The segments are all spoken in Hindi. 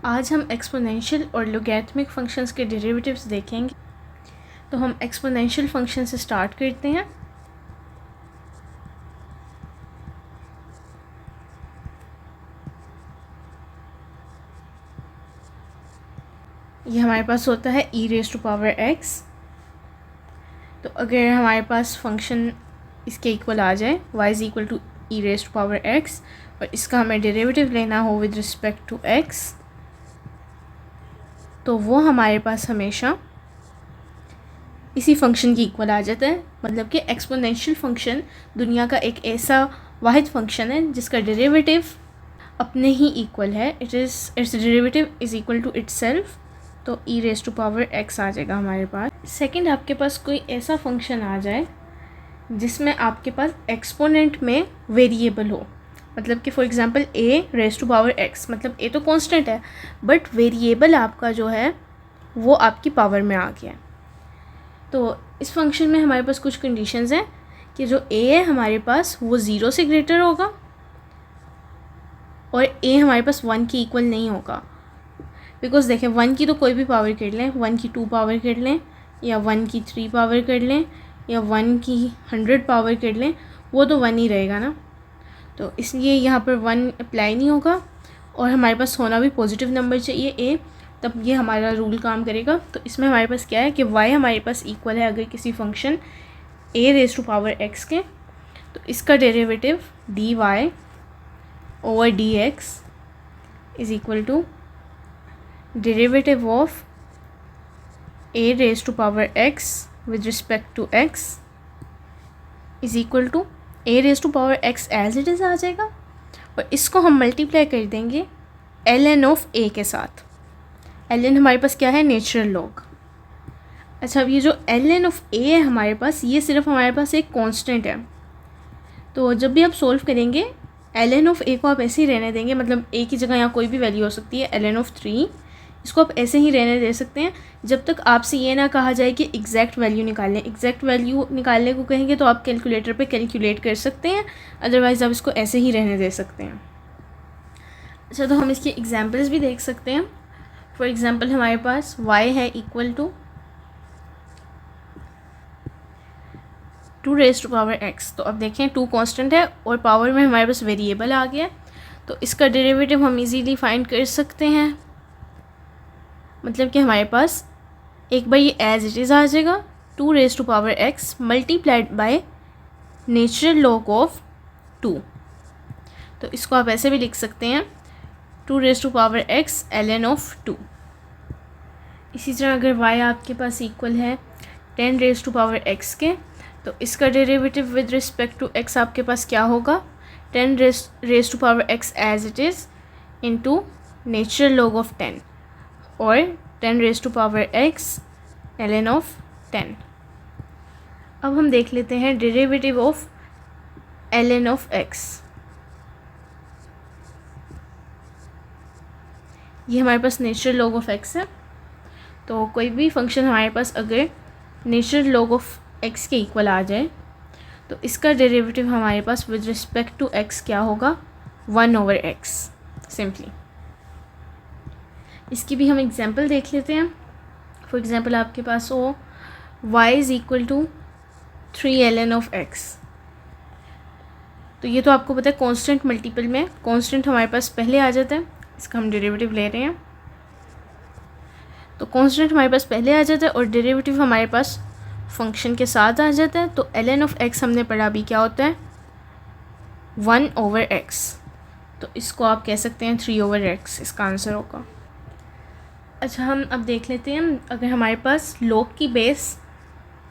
आज हम एक्सपोनेंशियल और लोगैरिथमिक फंक्शंस के डेरिवेटिव्स देखेंगे। तो हम एक्सपोनेंशियल फंक्शन से स्टार्ट करते हैं। ये हमारे पास होता है e raise to power x। तो अगर हमारे पास फंक्शन इसके इक्वल आ जाए y is equal to e raise to power x और इसका हमें डेरिवेटिव लेना हो विद रिस्पेक्ट टू x, तो वो हमारे पास हमेशा इसी फंक्शन की इक्वल आ जाता है। मतलब कि एक्सपोनेंशियल फंक्शन दुनिया का एक ऐसा वाहिद फंक्शन है जिसका डेरिवेटिव अपने ही इक्वल है। Its derivative is equal to itself. तो e raise to power x आ जाएगा हमारे पास। सेकंड, आपके पास कोई ऐसा फंक्शन आ जाए जिसमें आपके पास एक्सपोनेंट में वेरिएबल हो। मतलब कि for example a raise to power x, मतलब a तो कांस्टेंट है बट वेरिएबल आपका जो है वो आपकी पावर में आ गया है। तो इस फंक्शन में हमारे पास कुछ कंडीशंस हैं कि जो a है हमारे पास वो 0 से ग्रेटर होगा और a हमारे पास 1 के इक्वल नहीं होगा। बिकॉज देखें 1 की तो कोई भी पावर कर लें, 1 की 2 पावर कर लें या 1 की 3 पावर कर लें या 1 की 100 पावर कर लें, वो तो 1 ही रहेगा ना। तो इसलिए यहाँ पर 1 अप्लाई नहीं होगा और हमारे पास होना भी पॉजिटिव नंबर चाहिए a, तब ये हमारा रूल काम करेगा। तो इसमें हमारे पास क्या है कि y हमारे पास इक्वल है अगर किसी function a raise to power x के, तो इसका derivative dy over dx is equal to derivative of a raise to power x with respect to x is equal to a raise to power x as it is आ जाएगा और इसको हम मल्टीप्लाई कर देंगे ln ऑफ a के साथ। ln हमारे पास क्या है, नेचुरल लॉग। अच्छा, अब ये जो ln ऑफ a है हमारे पास, ये सिर्फ हमारे पास एक कांस्टेंट है। तो जब भी आप सोल्व करेंगे ln ऑफ a को आप ऐसे ही रहने देंगे। मतलब a की जगह यहाँ कोई भी वैल्यू हो सकती है। ln ऑफ 3 इसको आप ऐसे ही रहने दे सकते हैं जब तक आपसे ये ना कहा जाए कि एग्जैक्ट वैल्यू निकालें। एग्जैक्ट वैल्यू निकालने को कहेंगे तो आप कैलकुलेटर पे कैलकुलेट कर सकते हैं, अदरवाइज़ आप इसको ऐसे ही रहने दे सकते हैं। अच्छा, तो हम इसकी एग्जांपल्स भी देख सकते हैं। फॉर एग्ज़ाम्पल हमारे पास y है equal to 2 raise to power x। तो अब देखें 2 कांस्टेंट है और पावर में हमारे पास वेरिएबल आ गया, तो इसका डेरिवेटिव हम इजीली फाइंड कर सकते हैं। मतलब कि हमारे पास एक बार ये एज इट इज़ आ जाएगा 2 raise to power x multiplied by natural log of 2। तो इसको आप ऐसे भी लिख सकते हैं 2 raise to power x ln of 2। इसी तरह अगर y आपके पास इक्वल है 10 रेज़ टू पावर x के, तो इसका derivative with respect to x आपके पास क्या होगा, 10 raise to power x as it is into natural log of 10 और 10 raise to power x ln of 10। अब हम देख लेते हैं derivative of ln of x। ये हमारे पास नेचुरल लॉग ऑफ x है। तो कोई भी फंक्शन हमारे पास अगर नेचुरल लॉग ऑफ x के इक्वल आ जाए तो इसका डेरिवेटिव हमारे पास विद रिस्पेक्ट टू x क्या होगा, 1 ओवर x सिंपली। इसकी भी हम एग्जांपल देख लेते हैं। फॉर एग्जांपल आपके पास हो y is equal to 3 ln of x। तो ये तो आपको पता है कांस्टेंट मल्टीपल में कांस्टेंट हमारे पास पहले आ जाता है, इसका हम डेरिवेटिव ले रहे हैं। तो कांस्टेंट हमारे पास पहले आ जाता है और डेरिवेटिव हमारे पास फंक्शन के साथ आ जाता है। तो ln ऑफ x हमने पढ़ा अभी क्या होता है, 1 ओवर x। तो इसको आप कह सकते हैं 3 ओवर x, इसका आंसर होगा। अच्छा, हम अब देख लेते हैं अगर हमारे पास लॉग की बेस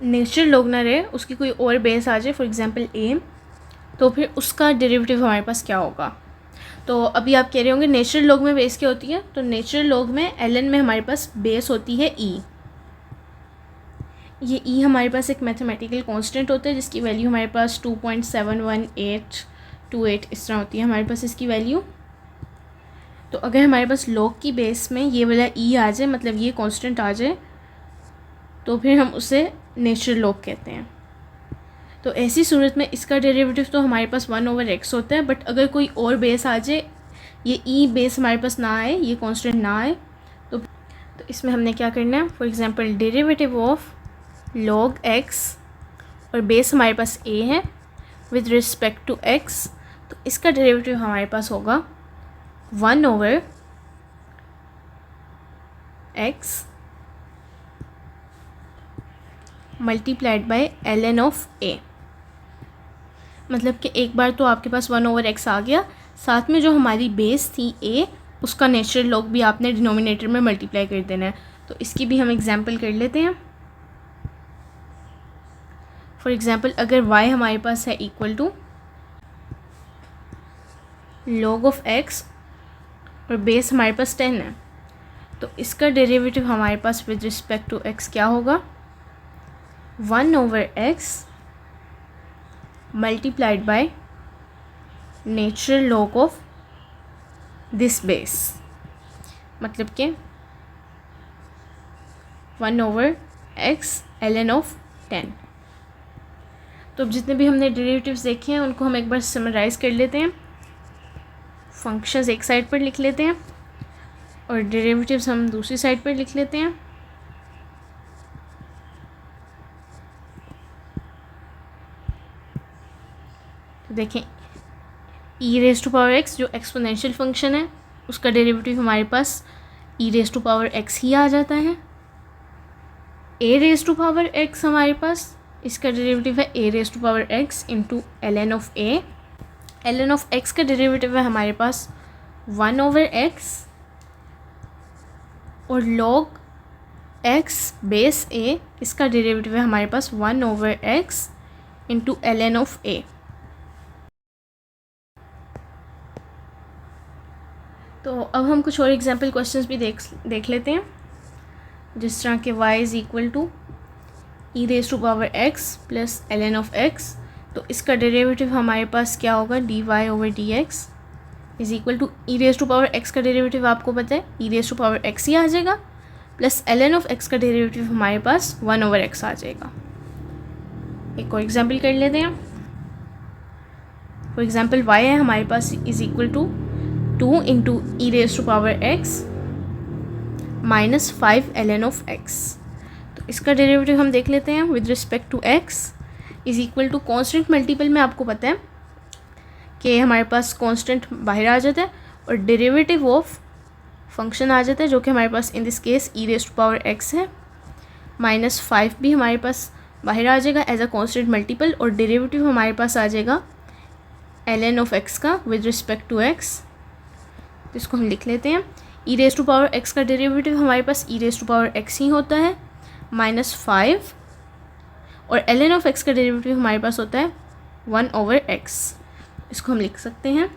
नेचुरल लॉग ना रहे, उसकी कोई और बेस आ जाए, फॉर एग्जांपल a, तो फिर उसका डेरिवेटिव हमारे पास क्या होगा। तो अभी आप कह रहे होंगे नेचुरल लॉग में बेस क्या होती है, तो नेचुरल लॉग में ln में हमारे पास बेस होती है e। ये e हमारे पास एक मैथमेटिकल कांस्टेंट होता है जिसकी वैल्यू हमारे पास 2.71828 इस तरह होती है हमारे पास इसकी वैल्यू। तो अगर हमारे पास लॉग की बेस में ये वाला e आ जाए, मतलब ये कांस्टेंट आ जाए, तो फिर हम उसे नेचुरल लॉग कहते हैं। तो ऐसी सूरत में इसका डेरिवेटिव तो हमारे पास 1 ओवर x होता है, बट अगर कोई और बेस आ जाए ये ई बेस हमारे पास ना आए, ये कांस्टेंट ना आए। तो इसमें हमने क्या करना है, for example derivative of log x और बेस हमारे पास a है विद रिस्पेक्ट टू x, तो इसका डेरिवेटिव हमारे पास होगा 1/x multiplied bye ln of a। मतलब कि एक बार तो आपके पास 1/x आ गया, साथ में जो हमारी बेस थी a, उसका नेचुरल लॉग भी आपने डिनोमिनेटर में मल्टीप्लाई कर देना है। तो इसकी भी हम एग्जांपल कर लेते हैं। फॉर एग्जांपल अगर y हमारे पास है equal to log of x और बेस हमारे पास 10 है, तो इसका डेरिवेटिव हमारे पास विद रिस्पेक्ट टू x क्या होगा, 1/x multiplied by natural log of this base, मतलब कि 1/x ln ऑफ 10। तो अब जितने भी हमने डेरिवेटिव्स देखे हैं उनको हम एक बार समराइज़ कर लेते हैं। फंक्शंस एक साइड पर लिख लेते हैं और डेरिवेटिव्स हम दूसरी साइड पर लिख लेते हैं। तो देखें e raise to power x जो एक्सपोनेंशियल फंक्शन है उसका डेरिवेटिव हमारे पास e raise to power x ही आ जाता है। a raise to power x हमारे पास इसका डेरिवेटिव है a raise to power x into ln of a। ln of x का डेरिवेटिव है हमारे पास 1/x और log x बेस a, इसका डेरिवेटिव है हमारे पास 1/x into ln of a। तो अब हम कुछ और एग्जाम्पल क्वेश्चंस भी देख लेते हैं, जिस तरह के y is equal to e raise to power x plus ln of x। तो इसका डेरिवेटिव हमारे पास क्या होगा, dy/dx is equal to e raise to power x का डेरिवेटिव आपको पता है e raise to power x ही आ जाएगा, प्लस ln ऑफ x का डेरिवेटिव हमारे पास 1/x आ जाएगा। एक और एग्जाम्पल कर लेते हैं। फॉर एग्जाम्पल y है हमारे पास is equal to 2 into E raise to power x minus 5 ln of x। तो इसका डेरिवेटिव हम देख लेते हैं with respect to x is equal to constant multiple में आपको पता है कि हमारे पास कॉन्स्टेंट बाहर आ जाता है और डेरिवेटिव ऑफ फंक्शन आ जाता है जो कि हमारे पास in this case E raise to power x है, माइनस 5 भी हमारे पास बाहर आ जाएगा एज अ कॉन्स्टेंट मल्टीपल और डेरिवेटिव हमारे पास आ जाएगा ln ऑफ x का विद रिस्पेक्ट टू x। तो इसको हम लिख लेते हैं, E raise to power x का डेरिवेटिव हमारे पास E raise to power x ही होता है माइनस 5 और ln ऑफ x का डेरिवेटिव हमारे पास होता है 1/x। इसको हम लिख सकते हैं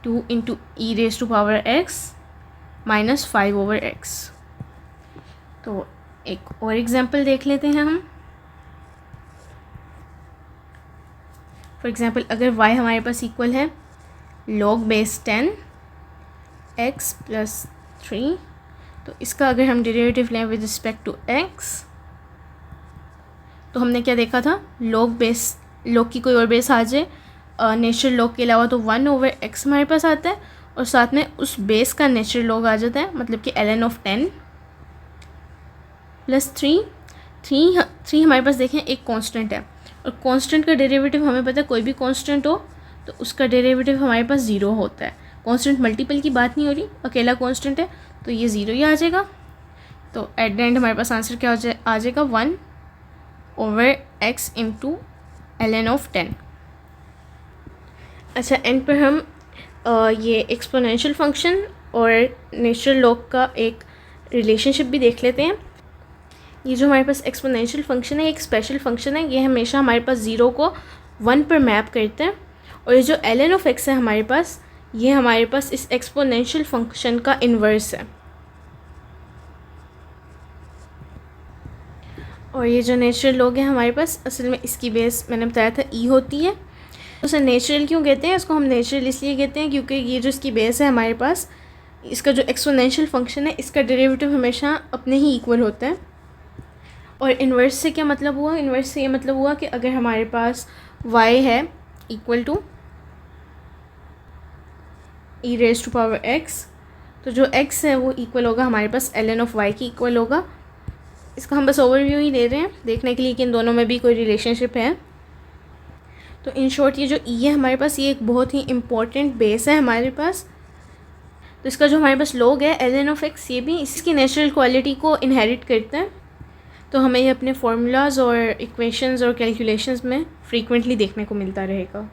2 into E raise to power x minus 5/x। तो एक और एग्जाम्पल देख लेते हैं हम। फॉर एग्जाम्पल अगर y हमारे पास इक्वल है log बेस 10 x प्लस 3, तो इसका अगर हम डेरिवेटिव लें विद रिस्पेक्ट टू x, तो हमने क्या देखा था, log की कोई और बेस आ जाए नेचुरल log के अलावा तो 1/x हमारे पास आता है और साथ में उस बेस का नेचुरल log आ जाता है, मतलब कि ln ऑफ 10 प्लस 3 हमारे पास देखें एक कांस्टेंट है और कांस्टेंट का डेरिवेटिव हमें पता है कोई भी कांस्टेंट हो तो उसका डेरिवेटिव हमारे पास 0 होता है। कांस्टेंट मल्टीपल की बात नहीं हो रही, अकेला कांस्टेंट है तो ये 0 ही आ जाएगा। तो एट द एंड हमारे पास आंसर क्या आ जाएगा 1/x इंटू ln ऑफ 10। अच्छा, एंड पर हम ये एक्सपोनेंशियल फंक्शन और नेचुरल लॉग का एक रिलेशनशिप भी देख लेते हैं। ये जो हमारे पास एक्सपोनेंशियल फंक्शन है एक स्पेशल फंक्शन है, ये हमेशा हमारे पास 0 को 1 पर मैप करते हैं और ये जो ln ऑफ x है हमारे पास, ये हमारे पास इस एक्सपोनेंशियल फंक्शन का इन्वर्स है। और ये जो नेचुरल लॉग है हमारे पास, असल में इसकी बेस मैंने बताया था e होती है। उसे नेचुरल क्यों कहते हैं, इसको हम नेचुरल इसलिए कहते हैं क्योंकि ये जो इसकी बेस है हमारे पास, इसका जो एक्सपोनेंशियल फंक्शन है इसका डेरिवेटिव हमेशा अपने ही इक्वल होता है। और इन्वर्स से क्या मतलब हुआ, इन्वर्स से ये मतलब हुआ कि अगर हमारे पास y है equal to e raise to power x. तो जो x है वो इक्वल होगा हमारे पास ln ऑफ y की इक्वल होगा। इसका हम बस ओवरव्यू ही दे रहे हैं देखने के लिए कि इन दोनों में भी कोई रिलेशनशिप है। तो इन शॉर्ट ये जो e है हमारे पास, ये एक बहुत ही इम्पॉर्टेंट बेस है हमारे पास। तो इसका जो हमारे पास log है ln ऑफ x, ये भी इसकी नेचुरल क्वालिटी को इनहेरिट करता है। तो हमें ये अपने फार्मूलाज और इक्वेशंस और कैलकुलेशंस में फ्रीक्वेंटली देखने को मिलता रहेगा।